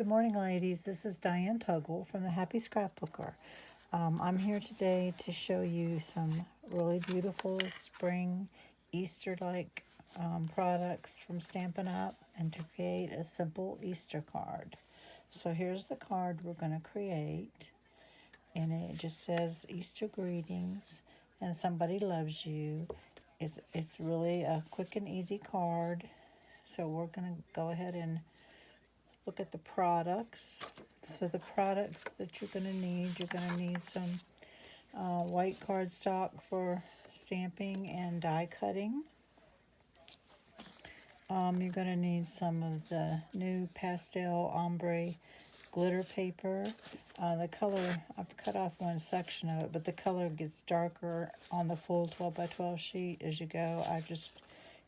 Good morning, ladies. This is Diane Tuggle from the Happy Scrapbooker. I'm here today to show you some really beautiful spring Easter-like products from Stampin' Up! And to create a simple Easter card. So here's the card we're going to create, and it just says Easter greetings and somebody loves you. It's really a quick and easy card. So we're going to go ahead and look at the products. So the products that you're going to need some white cardstock for stamping and die cutting. You're going to need some of the new pastel ombre glitter paper. The color, I've cut off one section of it, but the color gets darker on the full 12 by 12 sheet as you go. I just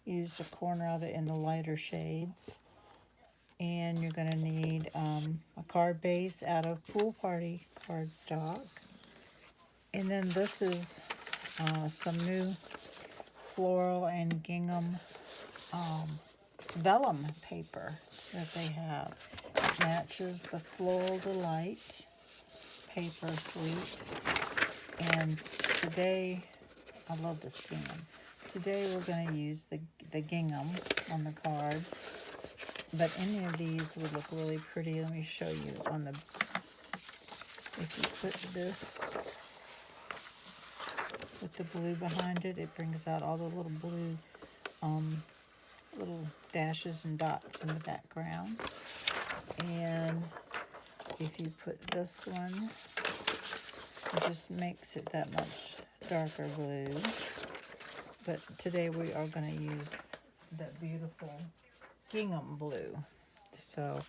used a corner of it in the lighter shades. And you're going to need a card base out of Pool Party cardstock. And then this is some new floral and gingham vellum paper that they have. It matches the Floral Delight paper suite. And today, I love this gingham. Today we're going to use the gingham on the card. But any of these would look really pretty. Let me show you on the, if you put this with the blue behind it, it brings out all the little blue little dashes and dots in the background. And if you put this one, it just makes it that much darker blue. But today we are going to use that beautiful gingham blue. So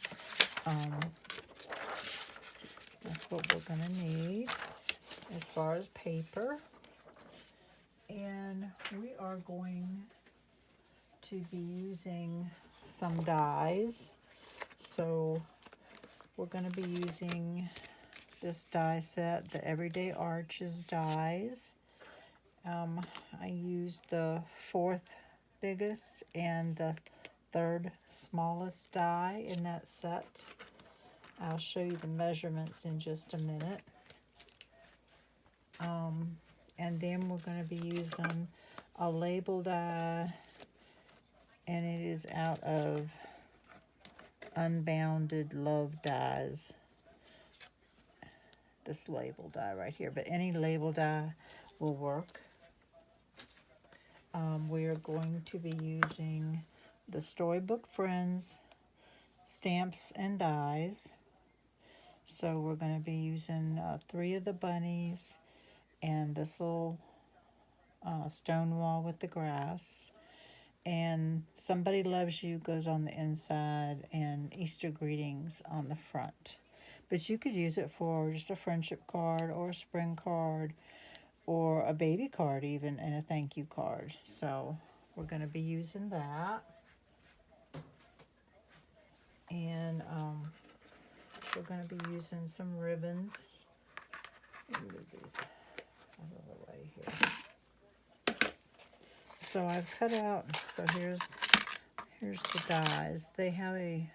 that's what we're going to need as far as paper. And we are going to be using some dies. So we're going to be using this die set, the Everyday Arches dies. I used the 4th biggest and the 3rd smallest die in that set. I'll show you the measurements in just a minute. And then we're going to be using a label die, and it is out of Unbounded Love dies. This label die right here, but any label die will work. We are going to be using the Storybook Friends stamps and dies. So we're going to be using 3 of the bunnies and this little stone wall with the grass. And Somebody Loves You goes on the inside and Easter Greetings on the front. But you could use it for just a friendship card or a spring card or a baby card even, and a thank you card. So we're going to be using that. And we're going to be using some ribbons. Let me move these out of the way here. So I've cut out, so here's the dies. They have a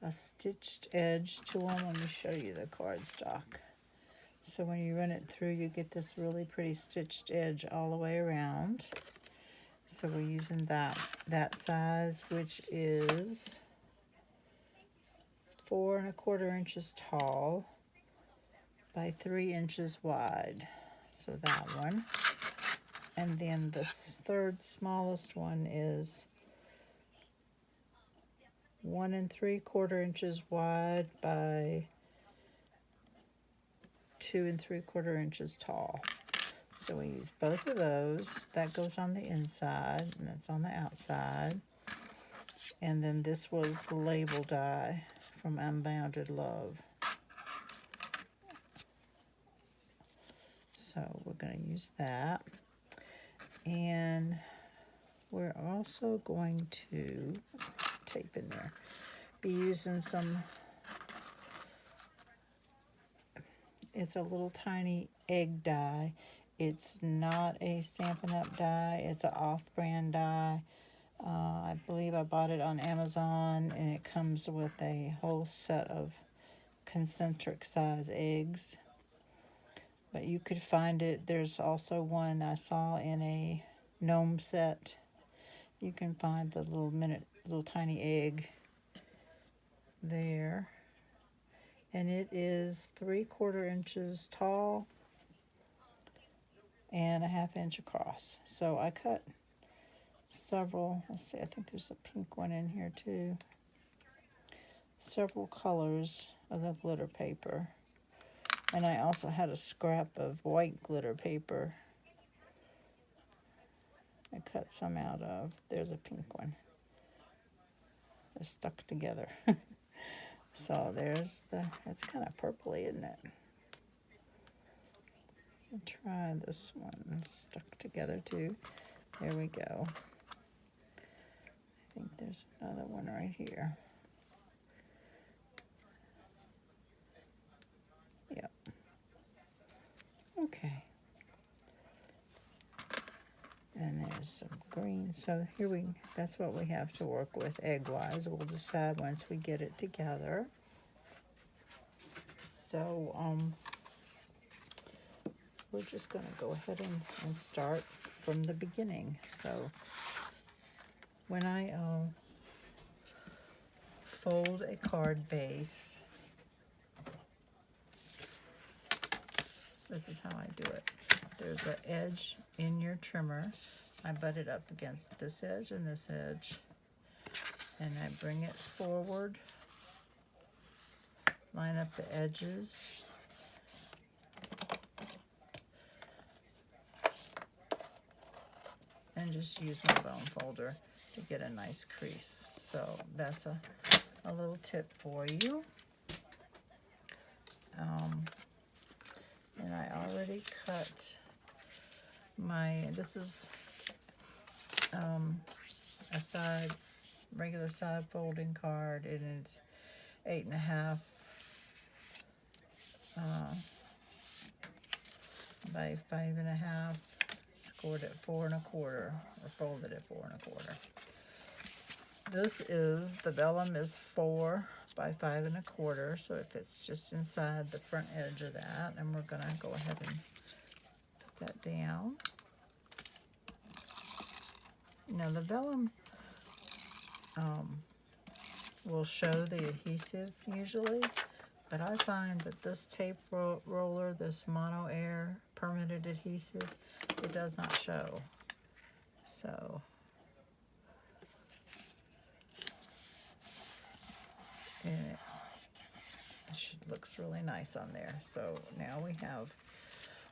stitched edge to them. Let me show you the cardstock. So when you run it through, you get this really pretty stitched edge all the way around. So we're using that size, which is 4 1/4 inches tall by 3 inches wide. So that one. And then the 3rd smallest one is 1 3/4 inches wide by 2 3/4 inches tall. So we use both of those. That goes on the inside, and that's on the outside. And then this was the label die from Unbounded Love. So we're going to use that. And we're also going to, tape in there, be using some, it's a little tiny egg die. It's not a Stampin' Up! Die, it's an off-brand die. I believe I bought it on Amazon, and it comes with a whole set of concentric size eggs. But you could find it. There's also one I saw in a gnome set. You can find the little tiny egg there. And it is 3/4 inches tall and a 1/2 inch across. So I cut several, let's see, I think there's a pink one in here too. Several colors of the glitter paper. And I also had a scrap of white glitter paper I cut some out of. There's a pink one. They're stuck together. So there's it's kind of purpley, isn't it? I'll try this one stuck together too. There we go. I think there's another one right here. Yep. Okay. And there's some green. So here that's what we have to work with egg-wise. We'll decide once we get it together. So we're just going to go ahead and start from the beginning. So when I fold a card base, this is how I do it. There's an edge in your trimmer. I butt it up against this edge and this edge, and I bring it forward, line up the edges, and just use my bone folder to get a nice crease. So that's a little tip for you. And I already cut this is a regular side folding card, and it's 8.5 by 5.5, scored at 4 1/4, or folded at 4 1/4. This is, the vellum is 4 by 5 1/4, so it fits just inside the front edge of that, and we're gonna go ahead and put that down. Now the vellum will show the adhesive usually, but I find that this tape roller, this mono air permanent adhesive, it does not show. So and it looks really nice on there. So now we have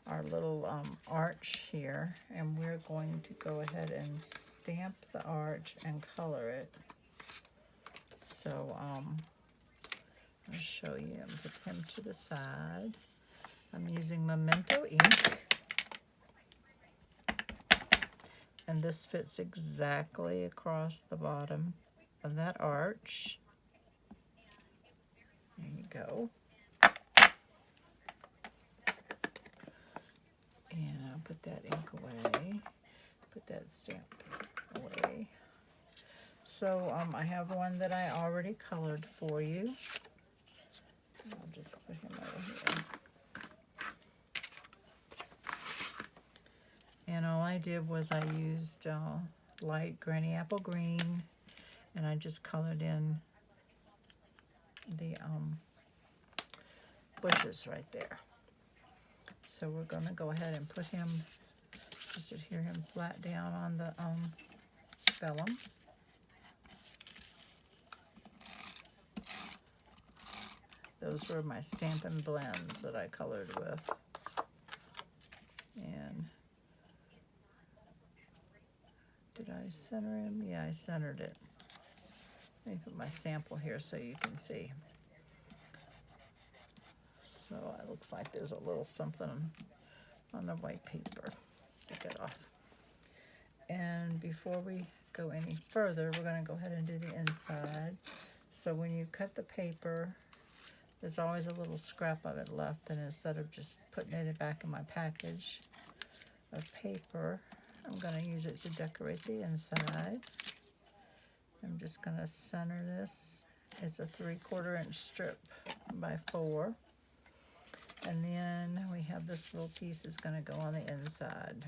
our little arch here, and we're going to go ahead and stamp the arch and color it. So I'll show you and put him to the side. I'm using Memento ink, and this fits exactly across the bottom of that arch. There you go. And I'll put that ink away, put that stamp away. So I have one that I already colored for you. I'll just put him over here. And all I did was I used light granny apple green, and I just colored in the bushes right there. So we're going to go ahead and put him, just adhere him flat down on the vellum. Those were my Stampin' Blends that I colored with. And did I center him? Yeah, I centered it. Let me put my sample here so you can see. So it looks like there's a little something on the white paper. Get that off. And before we go any further, we're going to go ahead and do the inside. So when you cut the paper, there's always a little scrap of it left, and instead of just putting it back in my package of paper, I'm going to use it to decorate the inside. I'm just going to center this. It's a 3/4 inch strip by 4. And then we have this little piece is going to go on the inside.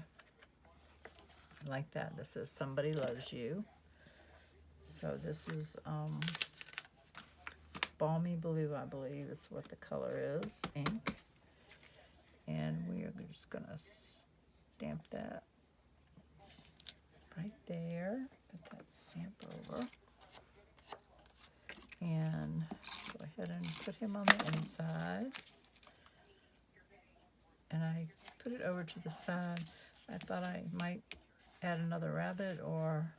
Like that. This says Somebody Loves You. So this is balmy blue, I believe is what the color is, ink. And we are just going to stamp that right there. Put that stamp over. And go ahead and put him on the inside. And I put it over to the side. I thought I might add another rabbit or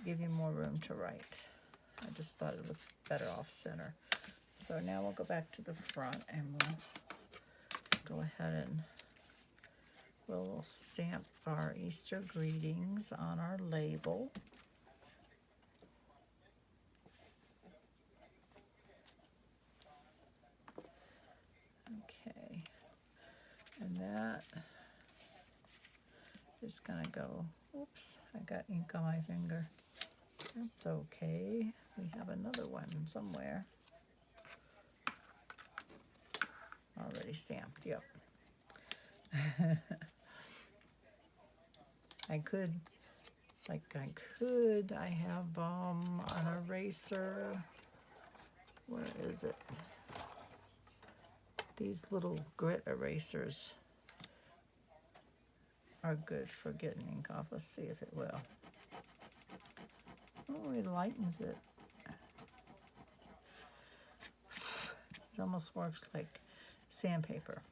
give you more room to write. I just thought it looked better off center. So now we'll go back to the front and we'll go ahead and we'll stamp our Easter greetings on our label. Okay, and that is gonna go, oops, I got ink on my finger. That's okay. We have another one somewhere. Already stamped, yep. I have an eraser. Where is it? These little grit erasers are good for getting ink off. Let's see if it will. Oh, it lightens it. It almost works like sandpaper.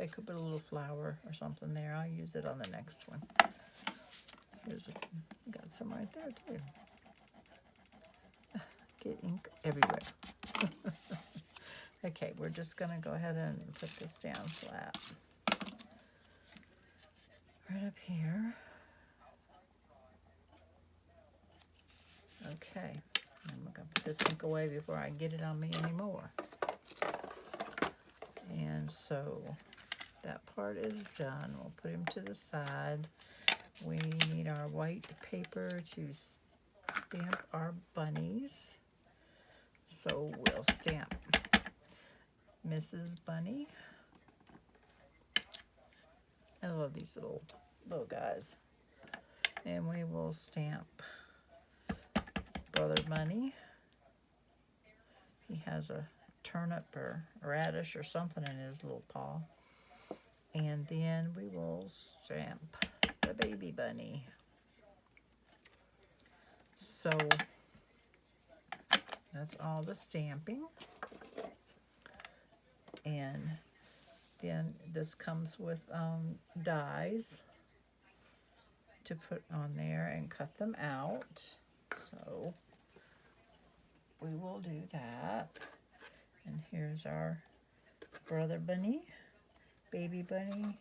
I could put a little flower or something there. I'll use it on the next one. Got some right there too. Get ink everywhere. Okay, we're just gonna go ahead and put this down flat. Right up here. Okay, I'm gonna put this ink away before I get it on me anymore. And so that part is done. We'll put him to the side. We need our white paper to stamp our bunnies. So we'll stamp Mrs. Bunny. I love these little guys. And we will stamp Brother Bunny. He has a turnip or radish or something in his little paw. And then we will stamp the baby bunny. So that's all the stamping. And then this comes with dies to put on there and cut them out. So we will do that. And here's our brother bunny, baby bunny,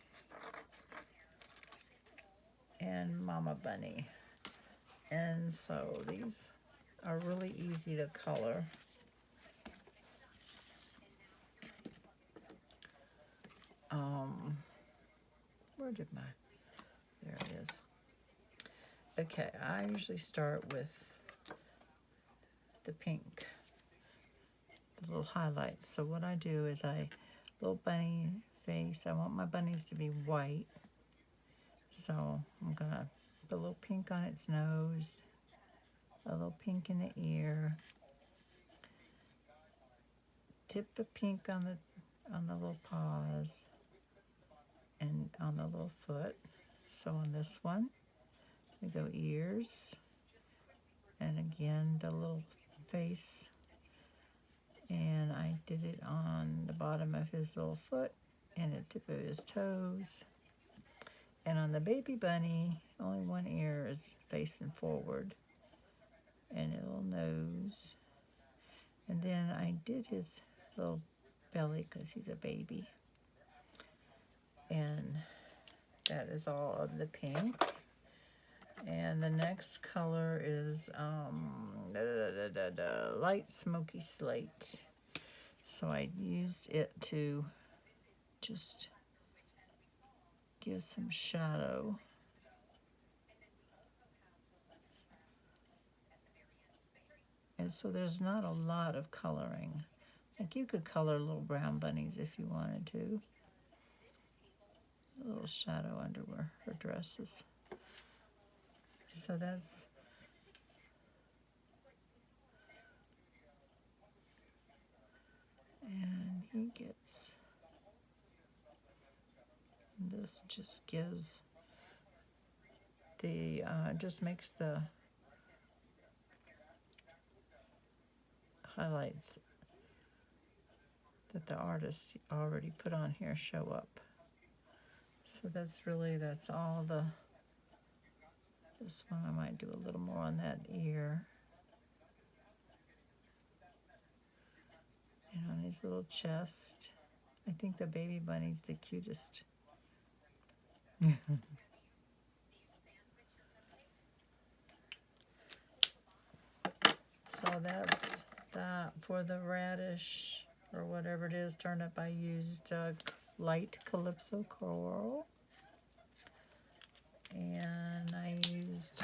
and mama bunny. And so these are really easy to color. There it is. Okay, I usually start with the pink, the little highlights. So what I do is little bunny face, I want my bunnies to be white. So I'm gonna put a little pink on its nose, a little pink in the ear, tip of pink on the little paws, and on the little foot. So on this one, we go ears, and again the little face, and I did it on the bottom of his little foot and the tip of his toes. And on the baby bunny, only one ear is facing forward, and a little nose. And then I did his little belly because he's a baby. And that is all of the pink. And the next color is light smoky slate. So I used it to just give some shadow So there's not a lot of coloring. Like you could color little brown bunnies if you wanted to. A little shadow under where her dress is. So that's, and he gets, this just gives the, just makes the highlights that the artist already put on here show up. So that's all the, this one I might do a little more on that ear. And on his little chest. I think the baby bunny's the cutest. So that's that for the radish, or whatever it is, turnip. I used light Calypso coral. And I used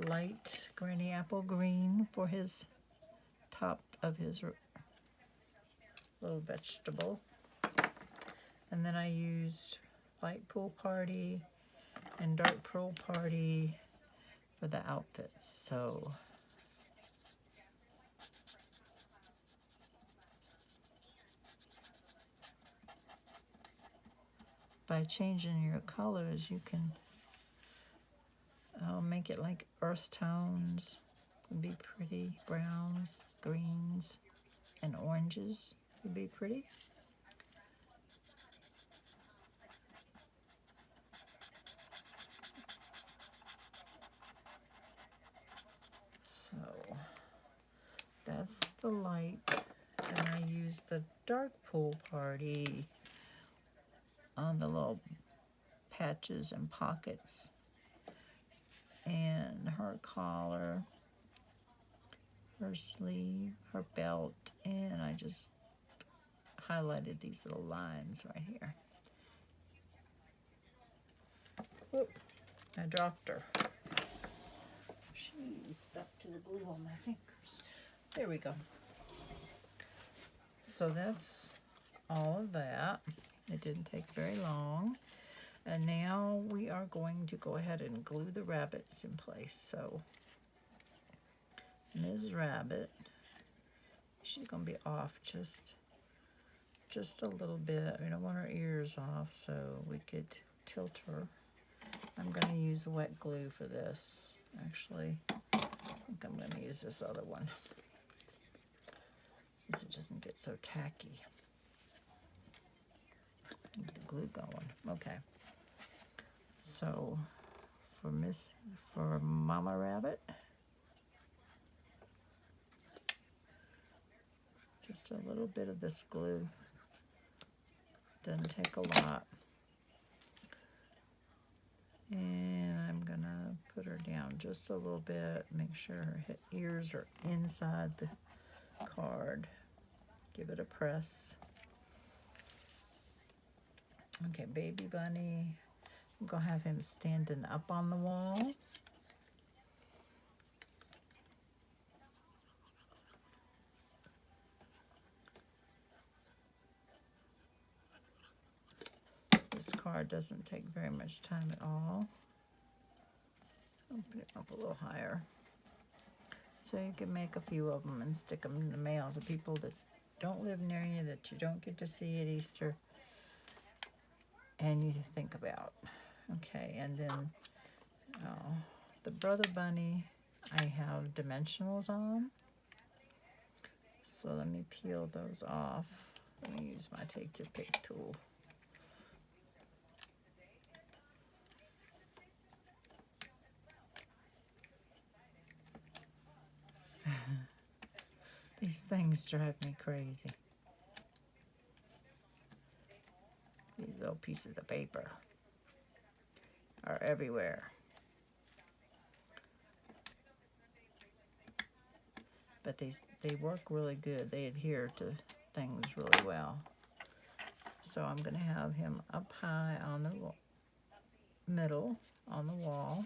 light Granny Apple Green for his top of his little vegetable. And then I used light Pool Party and dark Pearl Party for the outfits. So by changing your colors, you can make it like earth tones. Would be pretty. Browns, greens, and oranges would be pretty. So that's the light, and I use the dark Pool Party on the little patches and pockets, and her collar, her sleeve, her belt, and I just highlighted these little lines right here. Whoop, I dropped her. She stuck to the glue on my fingers. There we go. So that's all of that. It didn't take very long. And now we are going to go ahead and glue the rabbits in place. So Ms. Rabbit, she's going to be off just a little bit. We don't want her ears off, so we could tilt her. I'm going to use wet glue for this. Actually, I think I'm going to use this other one, so it doesn't get so tacky. Get the glue going. Okay. So for Mama Rabbit, just a little bit of this glue. Doesn't take a lot. And I'm gonna put her down just a little bit, make sure her ears are inside the card. Give it a press. Okay, baby bunny. I'm gonna have him standing up on the wall. This card doesn't take very much time at all. I'll put it up a little higher. So you can make a few of them and stick them in the mail to people that don't live near you, that you don't get to see at Easter, and you think about. Okay, and then the brother bunny, I have dimensionals on. So let me peel those off. Let me use my take your pick tool. These things drive me crazy. These little pieces of paper are everywhere. But they work really good. They adhere to things really well. So I'm going to have him up high on the middle, on the wall.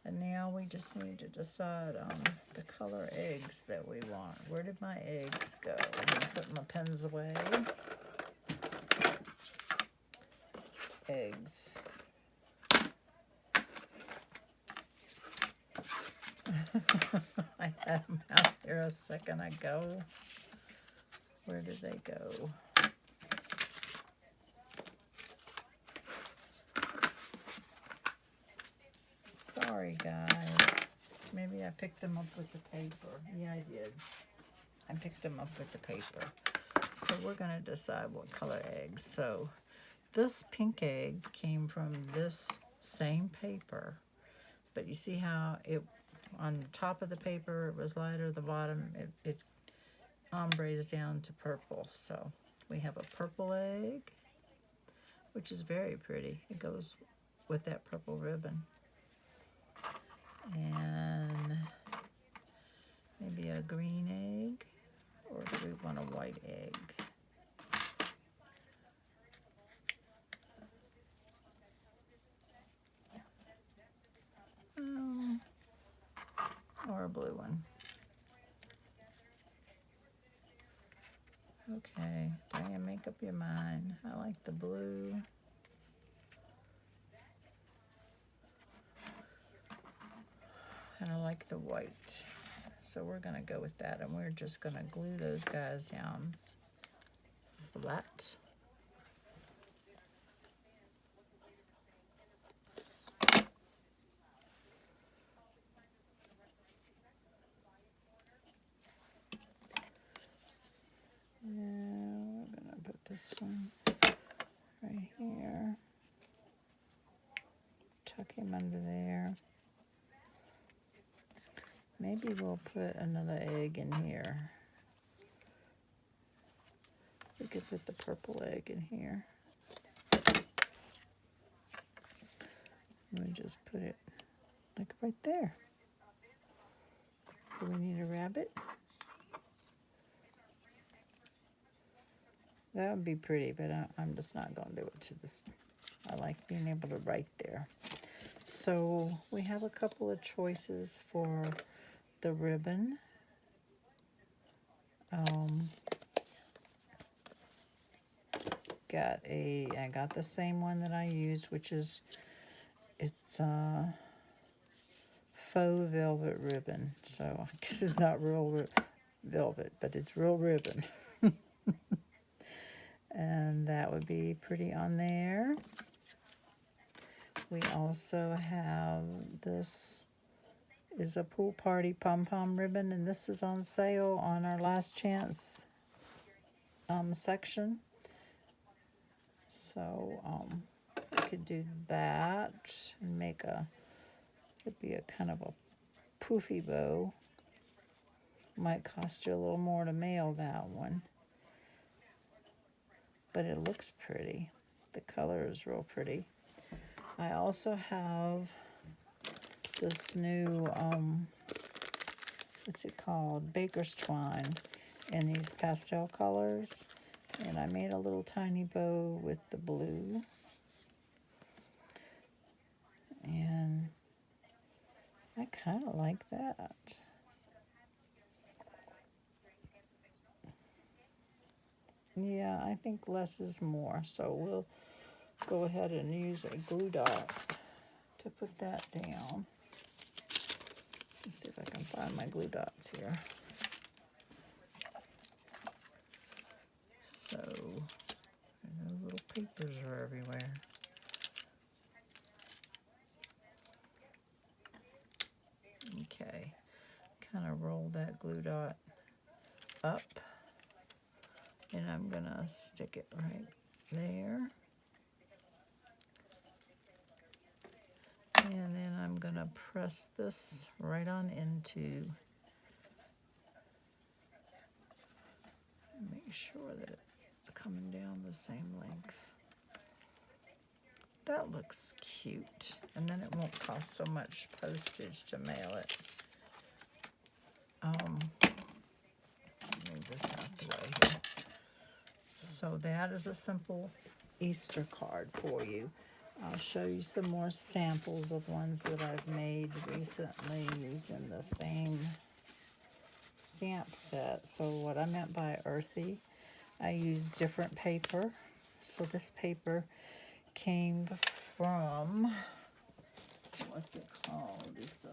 And now we just need to decide on the color eggs that we want. Where did my eggs go? I'm going to put my pens away. Eggs. I had them out here a second ago. Where did they go? Sorry, guys. Maybe I picked them up with the paper. Yeah, I did. I picked them up with the paper. So we're going to decide what color eggs. So this pink egg came from this same paper. But you see how it, on the top of the paper, it was lighter. The bottom, it ombres down to purple. So we have a purple egg, which is very pretty. It goes with that purple ribbon. And maybe a green egg, or do we want a white egg? Or a blue one. Okay, Diane, make up your mind. I like the blue. And I like the white. So we're going to go with that, and we're just going to glue those guys down flat. And we're going to put this one right here. Tuck him under there. Maybe we'll put another egg in here. We could put the purple egg in here. We just put it like right there. Do we need a rabbit? That would be pretty, but I'm just not going to do it to this. I like being able to write there. So we have a couple of choices for the ribbon. I got the same one that I used, which is, it's faux velvet ribbon. So I guess it's not real velvet, but it's real ribbon. And that would be pretty on there. We also have, this is a pool party pom-pom ribbon, and this is on sale on our last chance section. So we could do that and make it'd be a kind of a poofy bow. Might cost you a little more to mail that one, but it looks pretty. The color is real pretty. I also have this new, what's it called? Baker's twine in these pastel colors. And I made a little tiny bow with the blue. And I kind of like that. Yeah, I think less is more. So we'll go ahead and use a glue dot to put that down. Let's see if I can find my glue dots here. So, those little papers are everywhere. Okay, kind of roll that glue dot up, and I'm gonna stick it right there. And then I'm gonna press this right on into, make sure that it's coming down the same length. That looks cute, and then it won't cost so much postage to mail it. Move this out the way here. So that is a simple Easter card for you. I'll show you some more samples of ones that I've made recently. recently using the same stamp set. So what I meant by earthy, I used different paper. So this paper came from, what's it called? It's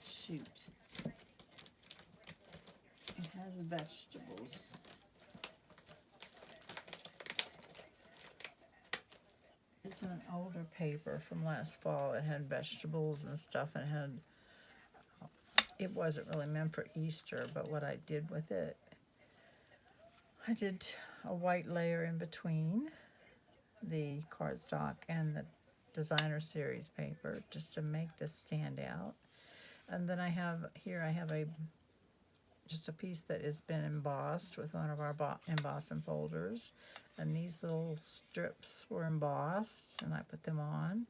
shoot. It has vegetables. It's an older paper from last fall. It had vegetables and stuff, and it wasn't really meant for Easter, but what I did with it, I did a white layer in between the cardstock and the designer series paper just to make this stand out. And then I have just a piece that has been embossed with one of our embossing folders, and these little strips were embossed and I put them on.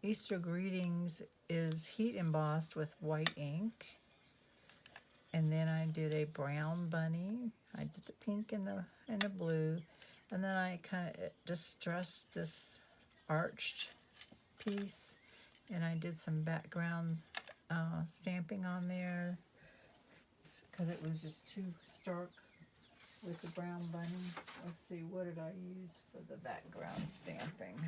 Easter Greetings is heat embossed with white ink, and then I did a brown bunny. I did the pink and the blue, and then I kind of distressed this arched piece, and I did some background stamping on there because it was just too stark with the brown bunny. Let's see, what did I use for the background stamping?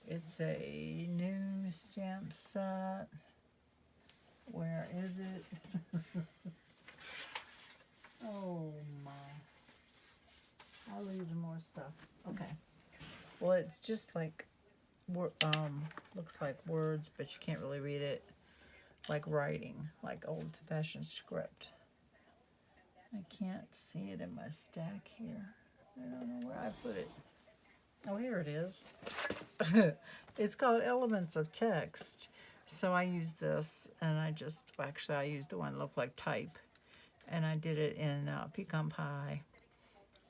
It's a new stamp set. Where is it? Oh my. I'll lose more stuff. Okay. Well, it's just like, looks like words, but you can't really read it. Like writing, like old-fashioned script. I can't see it in my stack here. I don't know where I put it. Oh, here it is. It's called Elements of Text. So I used this, and I used the one that looked like type. And I did it in pecan pie.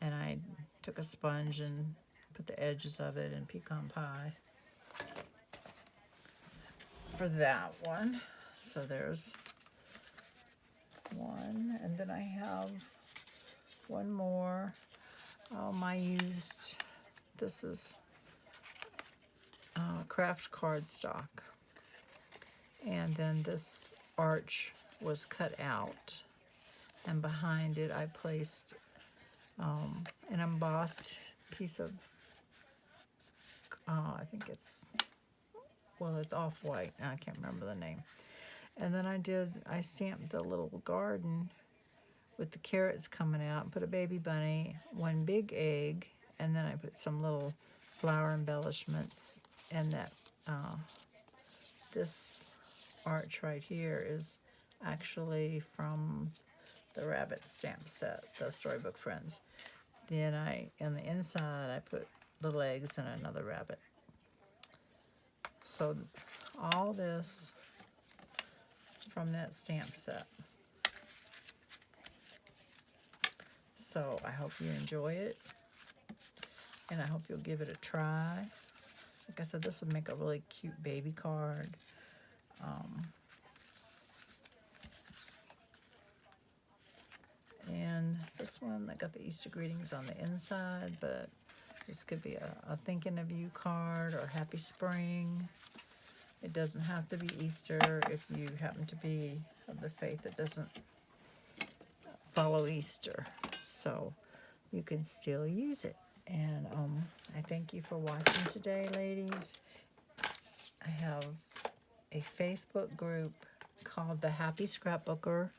And I took a sponge and put the edges of it in pecan pie for that one. So there's one, and then I have one more. This is craft cardstock, and then this arch was cut out, and behind it I placed an embossed piece of, I think it's off-white, I can't remember the name. And then I stamped the little garden with the carrots coming out, and put a baby bunny, one big egg, and then I put some little flower embellishments, and that this arch right here is actually from the rabbit stamp set, the Storybook Friends. Then on the inside, I put little eggs and another rabbit. So all this from that stamp set. So I hope you enjoy it, and I hope you'll give it a try. Like I said, this would make a really cute baby card. And this one, I got the Easter greetings on the inside, but this could be a thinking of you card or happy spring. It doesn't have to be Easter if you happen to be of the faith that doesn't follow Easter. So you can still use it. And I thank you for watching today, ladies. I have a Facebook group called The Happy Scrapbooker,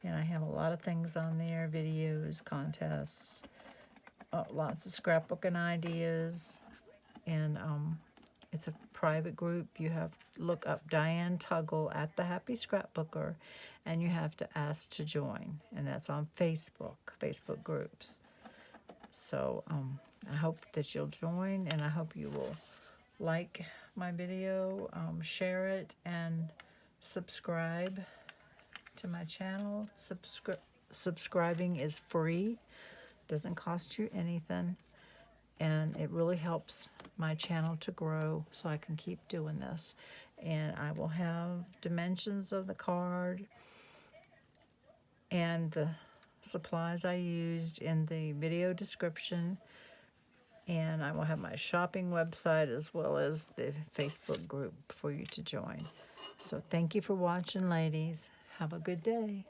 and I have a lot of things on there, videos, contests, lots of scrapbooking ideas, and it's a private group. You have to look up Diane Tuggle at The Happy Scrapbooker, and you have to ask to join, and that's on Facebook groups. So I hope that you'll join, and I hope you will like my video, share it, and subscribe to my channel. Subscribing is free, doesn't cost you anything, and it really helps my channel to grow so I can keep doing this. And I will have dimensions of the card and the supplies I used in the video description. And I will have my shopping website as well as the Facebook group for you to join. So thank you for watching, ladies. Have a good day.